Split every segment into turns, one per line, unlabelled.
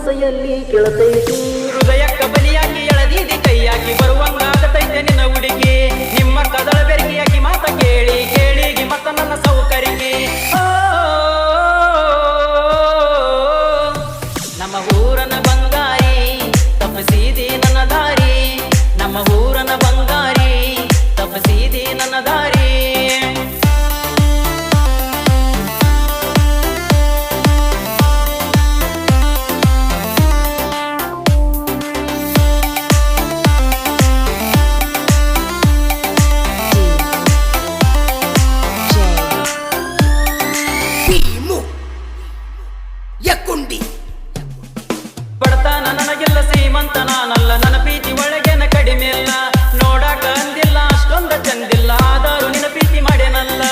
ಮನಸ್ಸೆಯಲ್ಲಿ ಕೇಳತೈತಿ
ಹೃದಯಕ್ಕ ಬಲಿಯಾಗಿ ಎಳದೀದಿ ಕೈಯಾಗಿ ಬರುವಂಗಾಗತೈತೆ ನಿನ್ನ ಹುಡುಗಿ ನಿಮ್ಮ ಕದಳ ಬೆರಗಿಯಾಗಿ ಮಾತ ಕೇಳಿ ಕೇಳಿಗಿ ಮತ್ತ ನನ್ನ ಸೌಕರ್ಯಕ್ಕೆ ನಮ್ಮ ಊರನ ಬಂಗಾರಿ ತಪ್ಪಿಸಿದಿ ನನ್ನ ದಾರಿ ನಮ್ಮ ಊರನ ಬಂಗಾರಿ ತಪ್ಪಿಸಿದಿ ನನ್ನ ದಾರಿ ಬಡತನ ನನಗೆಲ್ಲ ಶ್ರೀಮಂತ ನಾನಲ್ಲ ನನ್ನ ಪ್ರೀತಿ ಒಳಗೇನ ಕಡಿಮೆ ಇಲ್ಲ ನೋಡಾಕ ಅಂದಿಲ್ಲ ಅಷ್ಟೊಂದ ಚಂದಿಲ್ಲ ಆದರೂ ನಿನ್ನ ಪ್ರೀತಿ ಮಾಡೇನಲ್ಲ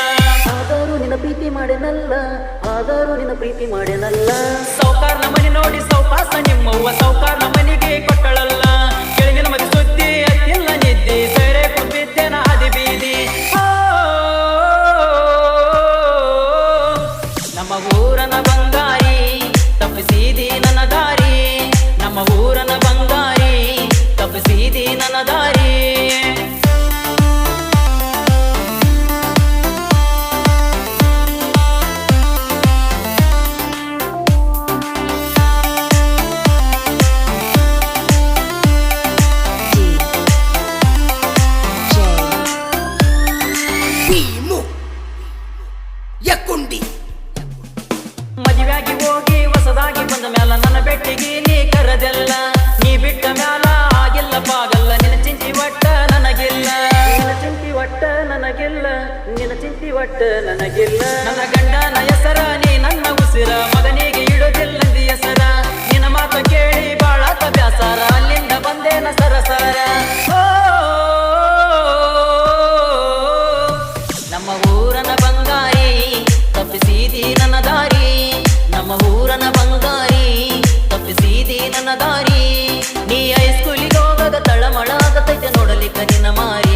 ಆದರೂ ನಿನ್ನ ಪ್ರೀತಿ ಮಾಡೇನಲ್ಲ
ಸೌಕಾರ್ನ ಮನೆ ನೋಡಿ ಸೌಕಾಸ ನಿಮ್ಮವ್ವ ಸೌಕಾರ್ನ ಮನೆಗೆ ಕೊಟ್ಟಳಲ್ಲ ಕೆಳಗಿನ ಮದಿ ಸುದ್ದಿ ಅತ್ತಿಲ್ಲ ನಿದ್ದಿ ಸೈರೆ ಕುಬ್ಬಿದ್ದೇನ ಹಾದಿ ಬೀದಿ ನಮ್ಮ ಊರನ ಬಂಗಾರಿ ತಪ್ಪಿಸಿದಿ ನನ್ನ ದಾರಿ ನಮ್ಮ ಊರನ ಬಂಗಾರಿ ತಪ್ಪಿಸಿದಿ ನನ್ನ ದಾರಿ ಮದುವೆಯಾಗಿ ಹೋಗಿ ಹೊಸದಾಗಿ ಬಂದ ಮ್ಯಾಲ ನನ್ನ ಬೆಟ್ಟಿಗೆ ನೀ ಕರದೆಲ್ಲ ನೀ ಬಿಟ್ಟ ಮ್ಯಾಲ ಆಗಿಲ್ಲ ಪಾಗಲ್ಲ ನಿನ್ನ ಚಿಂತಿ ಒಟ್ಟ ನನಗಿಲ್ಲ ನನ್ನ ಗಂಡನ ಹೆಸರ ನೀ ನನ್ನ ಉಸಿರ ಮಗನಿಗೆ ಇಡೋದಿಲ್ಲಂದಿ ಹೆಸರ ನಿನ್ನ ಮಾತು ಕೇಳಿ ಬಾಳಾತ ಬ್ಯಾಸರ ಅಲ್ಲಿಂದ ಬಂದೇನ ಸರಸರ ನಮ್ಮ ಊರನ ಬಂಗಾರಿ ತಪ್ಪಿಸಿದಿ ನನ್ನ ದಾರಿ ನಮ್ಮ ಊರನ ಬಂಗಾರಿ ತಪ್ಪಿಸಿದಿ ನನ್ನ ದಾರಿ ನೀ ಹೈಸ್ಕೂಲಿಗೆ ಹೋಗಾಗ ತಳಮಳ ಆಗತೈತೆ ನೋಡಲಿಕ್ಕ ನಿನ್ನ ಮಾರಿ